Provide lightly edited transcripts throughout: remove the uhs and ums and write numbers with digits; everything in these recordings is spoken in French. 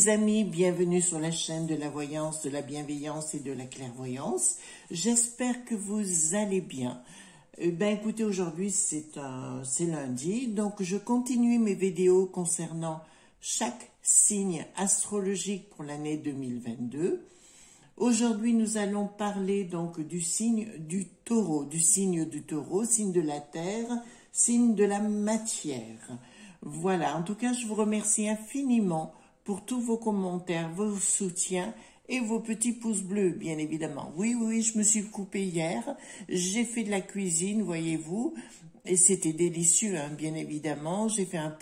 les amis, bienvenue sur la chaîne de la voyance, de la bienveillance et de la clairvoyance. J'espère que vous allez bien. Écoutez, aujourd'hui c'est lundi, donc je continue mes vidéos concernant chaque signe astrologique pour l'année 2022. Aujourd'hui, nous allons parler donc du signe du taureau, signe de la terre, signe de la matière. Voilà, en tout cas, je vous remercie infiniment pour tous vos commentaires, vos soutiens et vos petits pouces bleus, bien évidemment. Oui, je me suis coupée hier, j'ai fait de la cuisine, voyez-vous, et c'était délicieux, hein, bien évidemment. J'ai fait un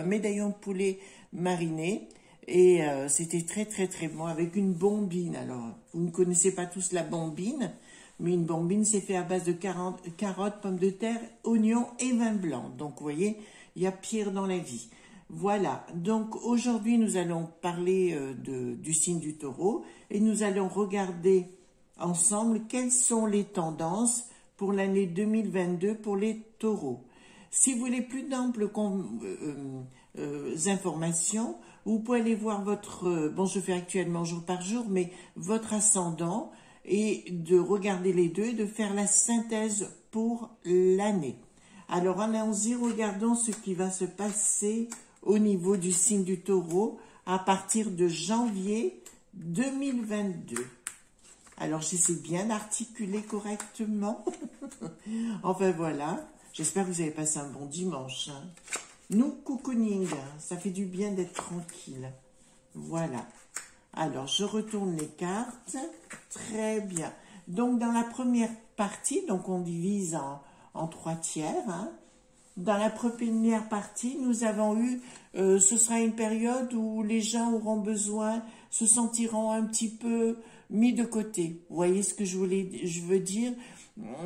médaillon de poulet mariné, et c'était très bon, avec une bombine. Alors, vous ne connaissez pas tous la bombine, mais une bombine, c'est fait à base de carottes, pommes de terre, oignons et vin blanc. Donc, vous voyez, il y a pire dans la vie. Voilà, donc aujourd'hui nous allons parler du signe du taureau et nous allons regarder ensemble quelles sont les tendances pour l'année 2022 pour les taureaux. Si vous voulez plus d'amples informations, vous pouvez aller voir votre, je fais actuellement jour par jour, mais votre ascendant et de regarder les deux et de faire la synthèse pour l'année. Alors allons-y, regardons ce qui va se passer au niveau du signe du taureau à partir de janvier 2022. Alors j'essaie bien d'articuler correctement. Enfin voilà, j'espère que vous avez passé un bon dimanche. Hein. Nous, cocooning, ça fait du bien d'être tranquille. Voilà. Alors je retourne les cartes. Très bien. Donc dans la première partie, donc on divise en 3 tiers. Hein. Dans la première partie, nous avons eu, ce sera une période où les gens auront besoin, se sentiront un petit peu mis de côté. Vous voyez ce que je veux dire?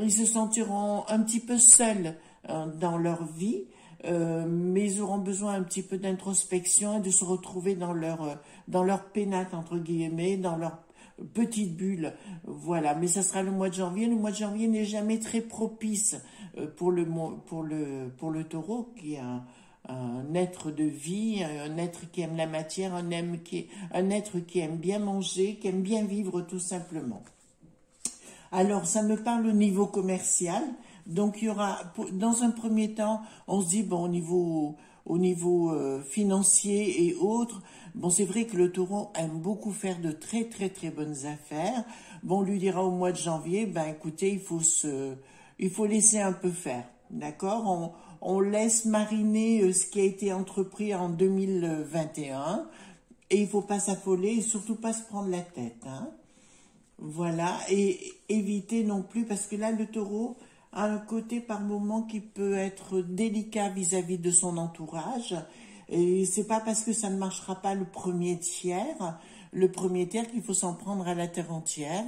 Ils se sentiront un petit peu seuls dans leur vie, mais ils auront besoin un petit peu d'introspection et de se retrouver dans leur pénate, entre guillemets, dans leur petite bulle. Voilà, mais ça sera le mois de janvier. Le mois de janvier n'est jamais très propice pour le taureau, qui est un être de vie, un être qui aime la matière, un être qui aime bien manger, qui aime bien vivre tout simplement. Alors, ça me parle au niveau commercial. Donc, il y aura, dans un premier temps, on se dit, bon, au niveau financier et autres, bon, c'est vrai que le taureau aime beaucoup faire de très bonnes affaires. Bon, on lui dira au mois de janvier, écoutez, il faut laisser un peu faire, d'accord? On laisse mariner ce qui a été entrepris en 2021 et il faut pas s'affoler et surtout pas se prendre la tête, hein? Voilà, et éviter non plus, parce que là, le taureau a un côté par moment qui peut être délicat vis-à-vis de son entourage. Et c'est pas parce que ça ne marchera pas le premier tiers qu'il faut s'en prendre à la terre entière.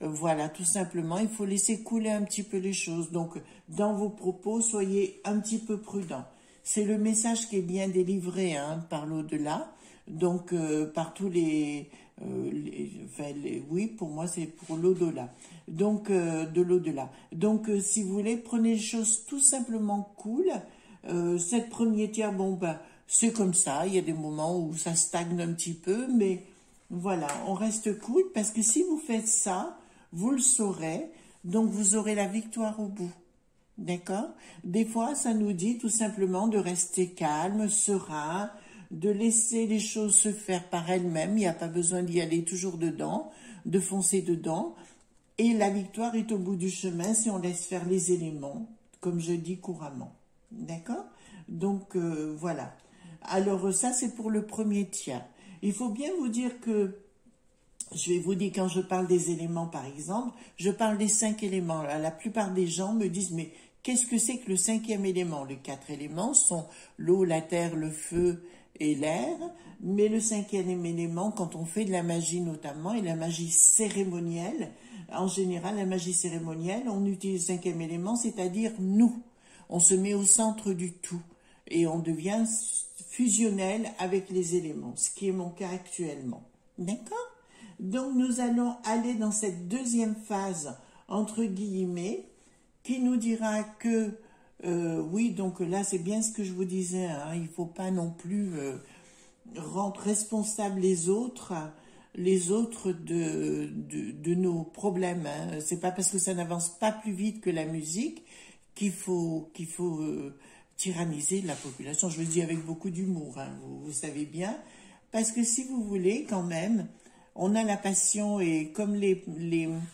Voilà, tout simplement, il faut laisser couler un petit peu les choses. Donc, dans vos propos, soyez un petit peu prudents. C'est le message qui est bien délivré, hein, par l'au-delà. Donc, par tous oui, pour moi, c'est pour l'au-delà. Donc, de l'au-delà. Donc, si vous voulez, prenez les choses tout simplement cool. Cette premier tiers, c'est comme ça. Il y a des moments où ça stagne un petit peu, mais voilà, on reste cool parce que si vous faites ça, vous le saurez, donc vous aurez la victoire au bout. D'accord? Des fois, ça nous dit tout simplement de rester calme, serein, de laisser les choses se faire par elles-mêmes. Il n'y a pas besoin d'y aller toujours dedans, de foncer dedans. Et la victoire est au bout du chemin si on laisse faire les éléments, comme je dis couramment. D'accord? Donc, voilà. Alors, ça, c'est pour le premier tiers. Il faut bien vous dire que, je vais vous dire, quand je parle des éléments, par exemple, je parle des 5 éléments. La plupart des gens me disent, mais qu'est-ce que c'est que le 5e élément? Les 4 éléments sont l'eau, la terre, le feu et l'air. Mais le 5e élément, quand on fait de la magie notamment, et la magie cérémonielle, en général, la magie cérémonielle, on utilise le 5e élément, c'est-à-dire nous. On se met au centre du tout et on devient fusionnel avec les éléments, ce qui est mon cas actuellement. D'accord? Donc, nous allons aller dans cette deuxième phase, entre guillemets, qui nous dira que, oui, donc là, c'est bien ce que je vous disais, hein, il ne faut pas non plus rendre responsables les autres de nos problèmes. Hein. C'est pas parce que ça n'avance pas plus vite que la musique qu'il faut tyranniser la population. Je le dis avec beaucoup d'humour, hein, vous savez bien, parce que si vous voulez, quand même, on a la passion et comme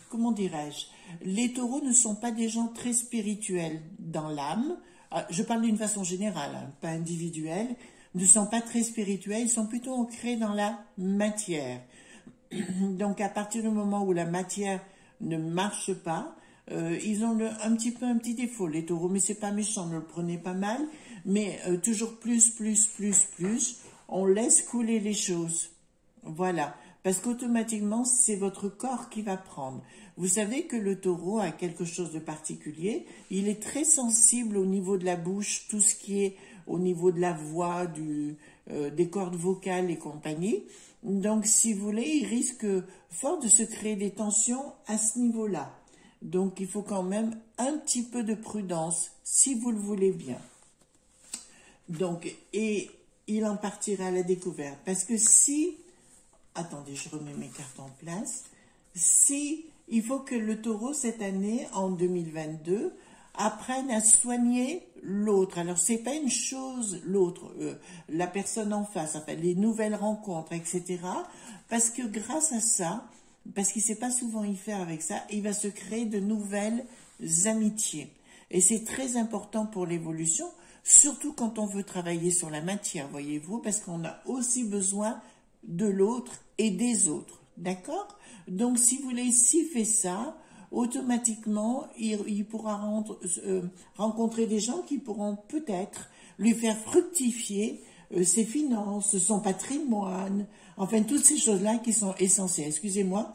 comment dirais-je, les taureaux ne sont pas des gens très spirituels dans l'âme. Je parle d'une façon générale, hein, pas individuelle. Ne sont pas très spirituels, ils sont plutôt ancrés dans la matière. Donc à partir du moment où la matière ne marche pas, ils ont un petit défaut, les taureaux, mais c'est pas méchant, ne le prenez pas mal, mais toujours plus, on laisse couler les choses. Voilà, parce qu'automatiquement, c'est votre corps qui va prendre. Vous savez que le taureau a quelque chose de particulier, il est très sensible au niveau de la bouche, tout ce qui est au niveau de la voix, des cordes vocales et compagnie. Donc, si vous voulez, il risque fort de se créer des tensions à ce niveau-là. Donc, il faut quand même un petit peu de prudence, si vous le voulez bien. Donc, et il en partira à la découverte. Parce que si, attendez, je remets mes cartes en place. Si, il faut que le taureau, cette année, en 2022, apprenne à soigner l'autre. Alors, c'est pas une chose, l'autre, la personne en face, enfin, les nouvelles rencontres, etc. Parce que grâce à ça, parce qu'il ne sait pas souvent y faire avec ça, il va se créer de nouvelles amitiés. Et c'est très important pour l'évolution, surtout quand on veut travailler sur la matière, voyez-vous, parce qu'on a aussi besoin de l'autre et des autres, d'accord? Donc, si vous voulez, s'il fait ça, automatiquement, il pourra rencontrer des gens qui pourront peut-être lui faire fructifier ses finances, son patrimoine, enfin, toutes ces choses-là qui sont essentielles. Excusez-moi,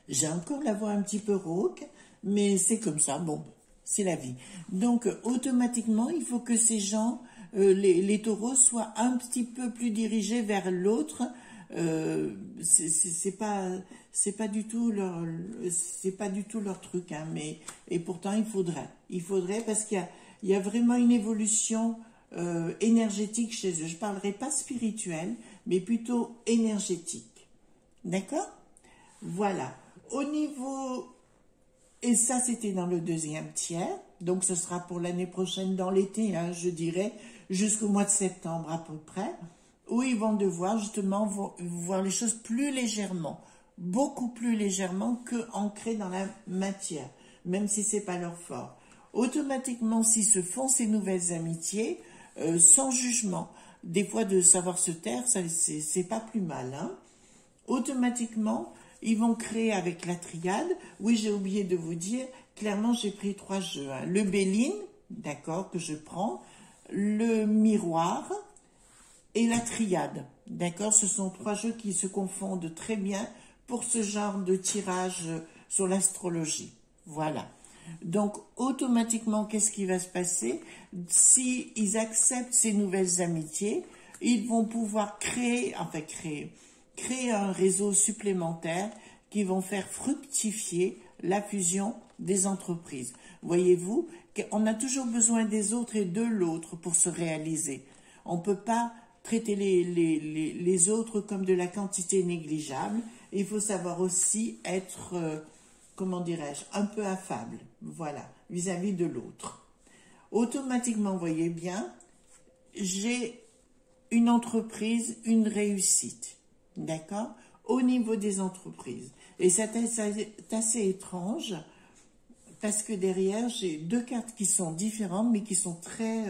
j'ai encore la voix un petit peu rauque, mais c'est comme ça, bon, c'est la vie. Donc, automatiquement, il faut que ces gens, les taureaux, soient un petit peu plus dirigés vers l'autre. C'est pas du tout leur truc, hein, et pourtant il faudrait parce qu'il y a vraiment une évolution énergétique chez eux. Je parlerai pas spirituelle, mais plutôt énergétique, d'accord? Voilà. Au niveau, et ça c'était dans le deuxième tiers, donc ce sera pour l'année prochaine dans l'été, hein, je dirais jusqu'au mois de septembre à peu près, où ils vont devoir justement voir les choses plus légèrement, beaucoup plus légèrement que ancrées dans la matière, même si c'est pas leur fort. Automatiquement, s'ils se font ces nouvelles amitiés, sans jugement, des fois de savoir se taire, c'est pas plus mal, hein. Automatiquement, ils vont créer avec la triade. Oui, j'ai oublié de vous dire, clairement, j'ai pris 3 jeux, hein. Le Béline, d'accord, que je prends, le miroir et la triade, d'accord. Ce sont 3 jeux qui se confondent très bien pour ce genre de tirage sur l'astrologie. Voilà. Donc, automatiquement, qu'est-ce qui va se passer? Si ils acceptent ces nouvelles amitiés, ils vont pouvoir créer un réseau supplémentaire qui vont faire fructifier la fusion des entreprises. Voyez-vous, on a toujours besoin des autres et de l'autre pour se réaliser. On ne peut pas traiter les autres comme de la quantité négligeable. Il faut savoir aussi être, comment dirais-je, un peu affable, voilà, vis-à-vis de l'autre. Automatiquement, voyez bien, j'ai une entreprise, une réussite, d'accord, au niveau des entreprises. Et c'est assez étrange, parce que derrière, j'ai 2 cartes qui sont différentes, mais qui sont très,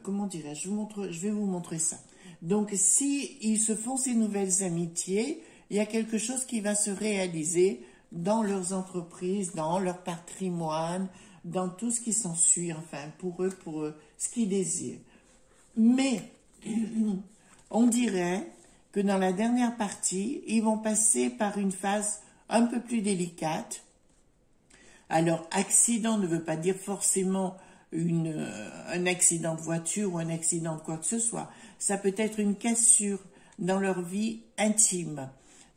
comment dirais-je, je vais vous montrer ça. Donc, si ils se font ces nouvelles amitiés, il y a quelque chose qui va se réaliser dans leurs entreprises, dans leur patrimoine, dans tout ce qui s'ensuit, enfin, pour eux, ce qu'ils désirent. Mais, on dirait que dans la dernière partie, ils vont passer par une phase un peu plus délicate. Alors, accident ne veut pas dire forcément un accident de voiture ou un accident de quoi que ce soit. Ça peut être une cassure dans leur vie intime.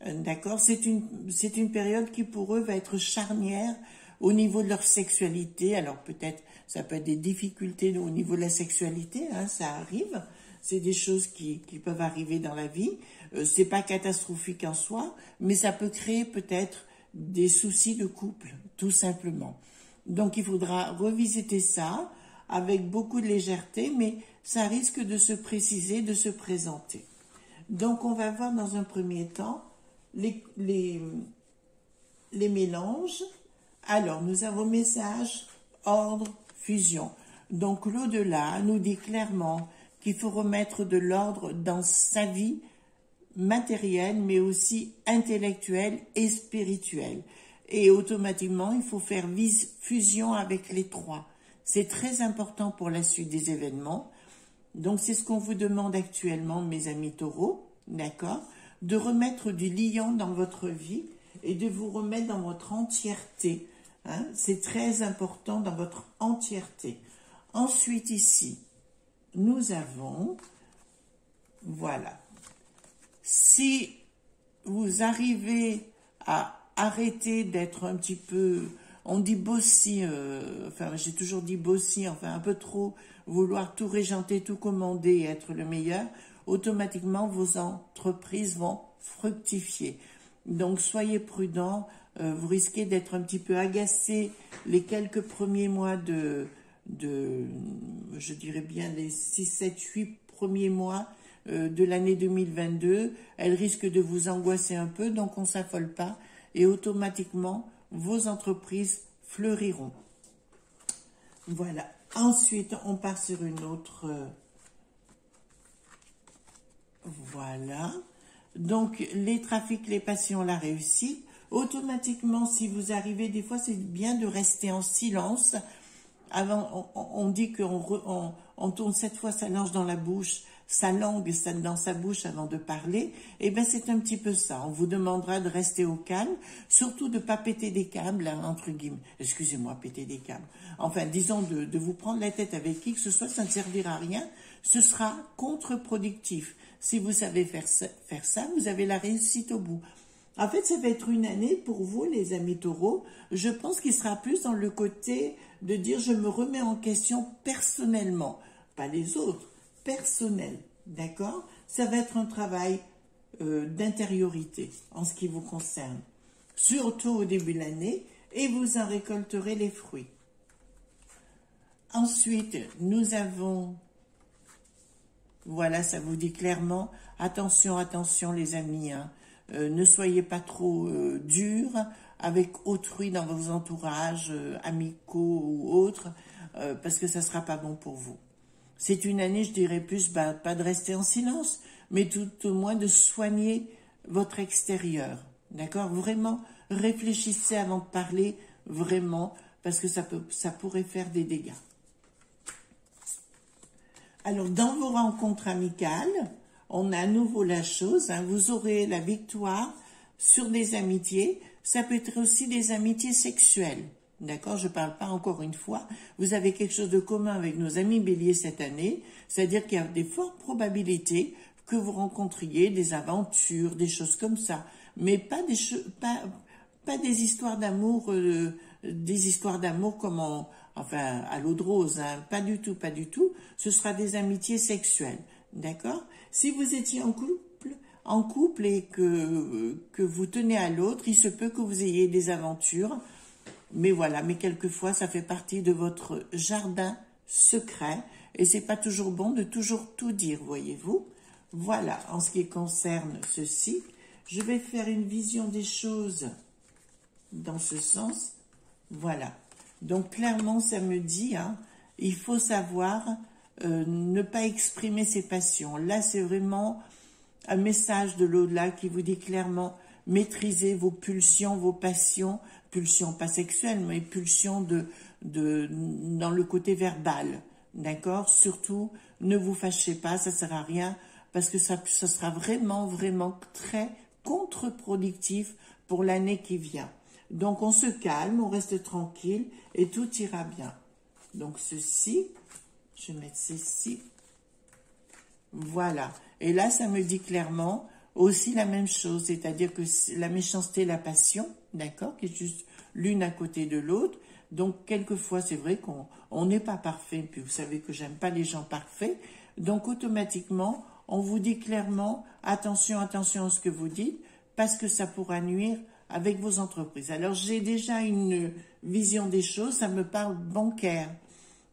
D'accord? C'est une période qui pour eux va être charnière au niveau de leur sexualité. Alors peut-être, ça peut être des difficultés au niveau de la sexualité, hein, ça arrive. C'est des choses qui peuvent arriver dans la vie. C'est pas catastrophique en soi, mais ça peut créer peut-être des soucis de couple, tout simplement. Donc il faudra revisiter ça avec beaucoup de légèreté, mais ça risque de se préciser, de se présenter. Donc on va voir dans un premier temps les mélanges. Alors nous avons message, ordre, fusion. Donc l'au-delà nous dit clairement qu'il faut remettre de l'ordre dans sa vie matérielle, mais aussi intellectuelle et spirituelle. Et automatiquement, il faut faire fusion avec les trois. C'est très important pour la suite des événements. Donc c'est ce qu'on vous demande actuellement, mes amis taureaux, d'accord, de remettre du liant dans votre vie et de vous remettre dans votre entièreté. Hein? C'est très important dans votre entièreté. Ensuite ici, nous avons, voilà, si vous arrivez à arrêter d'être un petit peu, on dit bossy, enfin j'ai toujours dit bossy, enfin un peu trop vouloir tout régenter, tout commander et être le meilleur, automatiquement vos entreprises vont fructifier. Donc soyez prudents, vous risquez d'être un petit peu agacé les quelques premiers mois je dirais bien les 6, 7, 8 premiers mois de l'année 2022. Elle risque de vous angoisser un peu, donc on ne s'affole pas et automatiquement vos entreprises fleuriront. Voilà. Ensuite, on part sur une autre. Voilà. Donc, les trafics, les passions, la réussite. Automatiquement, si vous arrivez, des fois, c'est bien de rester en silence. Avant, on dit qu'on tourne 7 fois sa langue dans la bouche, sa langue dans sa bouche avant de parler. Et bien, c'est un petit peu ça. On vous demandera de rester au calme, surtout de ne pas péter des câbles, hein, entre guillemets. Excusez-moi, péter des câbles. Enfin, disons de vous prendre la tête avec qui que ce soit, ça ne servira à rien. Ce sera contre-productif. Si vous savez faire ça, vous avez la réussite au bout. En fait, ça va être une année pour vous, les amis taureaux. Je pense qu'il sera plus dans le côté de dire je me remets en question personnellement, pas les autres, personnel, d'accord? Ça va être un travail d'intériorité en ce qui vous concerne, surtout au début de l'année, et vous en récolterez les fruits. Ensuite, nous avons, voilà, ça vous dit clairement, attention, attention les amis, hein. Ne soyez pas trop durs avec autrui dans vos entourages amicaux ou autres, parce que ça ne sera pas bon pour vous. C'est une année, je dirais plus, pas de rester en silence, mais tout au moins de soigner votre extérieur. D'accord? Vraiment, réfléchissez avant de parler, vraiment, parce que ça pourrait faire des dégâts. Alors, dans vos rencontres amicales, on a à nouveau la chose, hein, vous aurez la victoire sur des amitiés, ça peut être aussi des amitiés sexuelles, d'accord? Je ne parle pas encore une fois, vous avez quelque chose de commun avec nos amis béliers cette année, c'est-à-dire qu'il y a des fortes probabilités que vous rencontriez des aventures, des choses comme ça, mais pas des histoires d'amour, comme enfin à l'eau de rose, hein, pas du tout, pas du tout, ce sera des amitiés sexuelles. D'accord? Si vous étiez en couple et que vous tenez à l'autre, il se peut que vous ayez des aventures. Mais voilà, mais quelquefois, ça fait partie de votre jardin secret. Et c'est pas toujours bon de toujours tout dire, voyez-vous. Voilà, en ce qui concerne ceci, je vais faire une vision des choses dans ce sens. Voilà. Donc, clairement, ça me dit, hein, il faut savoir... ne pas exprimer ses passions. Là, c'est vraiment un message de l'au-delà qui vous dit clairement maîtrisez vos pulsions, vos passions, pulsions pas sexuelles, mais pulsions dans le côté verbal. D'accord? Surtout, ne vous fâchez pas, ça sert à rien, parce que ça sera vraiment, vraiment très contre-productif pour l'année qui vient. Donc, on se calme, on reste tranquille et tout ira bien. Donc, ceci... Je vais mettre ceci. Voilà. Et là, ça me dit clairement aussi la même chose, c'est-à-dire que la méchanceté et la passion, d'accord, qui est juste l'une à côté de l'autre. Donc, quelquefois, c'est vrai qu'on n'est pas parfait. Puis, vous savez que j'aime pas les gens parfaits. Donc automatiquement, on vous dit clairement, attention, attention à ce que vous dites, parce que ça pourra nuire avec vos entreprises. Alors j'ai déjà une vision des choses, ça me parle bancaire.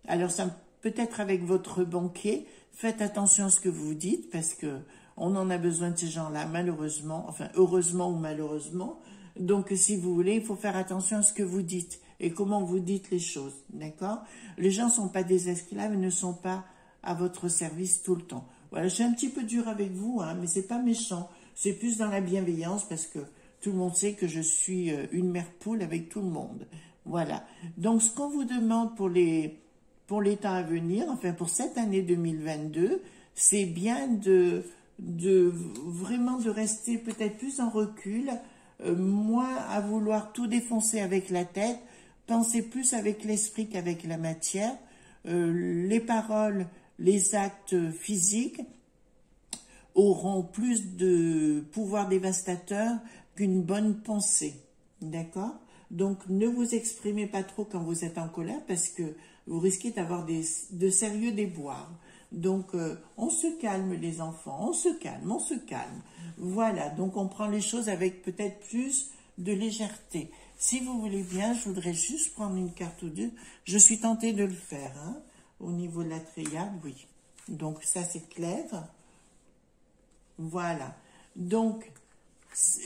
Alors ça peut-être avec votre banquier, faites attention à ce que vous dites, parce que on en a besoin de ces gens-là, malheureusement, enfin heureusement ou malheureusement. Donc si vous voulez, il faut faire attention à ce que vous dites et comment vous dites les choses, d'accord? Les gens ne sont pas des esclaves, ils ne sont pas à votre service tout le temps. Voilà, je suis un petit peu dure avec vous, hein, mais c'est pas méchant. C'est plus dans la bienveillance parce que tout le monde sait que je suis une mère poule avec tout le monde. Voilà. Donc, ce qu'on vous demande pour les temps à venir, enfin pour cette année 2022, c'est bien vraiment de rester peut-être plus en recul, moins à vouloir tout défoncer avec la tête, penser plus avec l'esprit qu'avec la matière, les paroles, les actes physiques auront plus de pouvoir dévastateur qu'une bonne pensée, d'accord? Donc ne vous exprimez pas trop quand vous êtes en colère parce que vous risquez d'avoir de sérieux déboires. Donc on se calme les enfants, on se calme, on se calme. Voilà, donc on prend les choses avec peut-être plus de légèreté. Si vous voulez bien, je voudrais juste prendre une carte ou deux. Je suis tentée de le faire, hein, au niveau de la triade, oui. Donc ça c'est clair. Voilà. Donc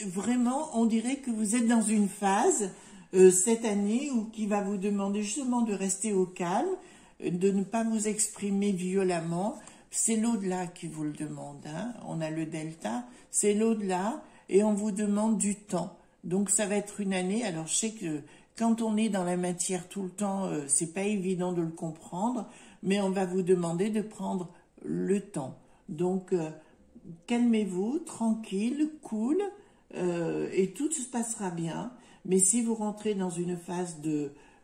vraiment, on dirait que vous êtes dans une phase cette année où qui va vous demander justement de rester au calme, de ne pas vous exprimer violemment. C'est l'au-delà qui vous le demande, hein. On a le delta, c'est l'au-delà et on vous demande du temps. Donc ça va être une année. Alors je sais que quand on est dans la matière tout le temps, c'est pas évident de le comprendre, mais on va vous demander de prendre le temps. Donc calmez-vous, tranquille, cool, et tout se passera bien. Mais si vous rentrez dans une phase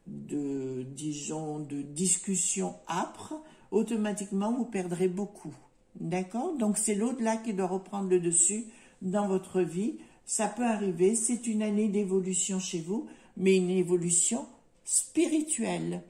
disons, de discussion âpre, automatiquement vous perdrez beaucoup. D'accord? Donc c'est l'au-delà qui doit reprendre le dessus dans votre vie. Ça peut arriver, c'est une année d'évolution chez vous, mais une évolution spirituelle.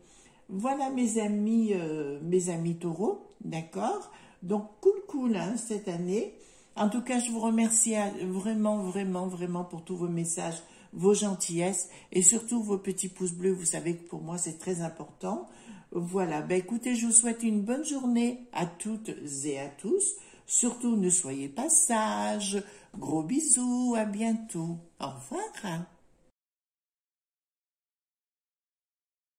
Voilà mes amis taureaux, d'accord? Donc cool hein, cette année. En tout cas, je vous remercie vraiment pour tous vos messages, vos gentillesses et surtout vos petits pouces bleus. Vous savez que pour moi, c'est très important. Voilà, ben écoutez, je vous souhaite une bonne journée à toutes et à tous. Surtout, ne soyez pas sages. Gros bisous, à bientôt. Au revoir.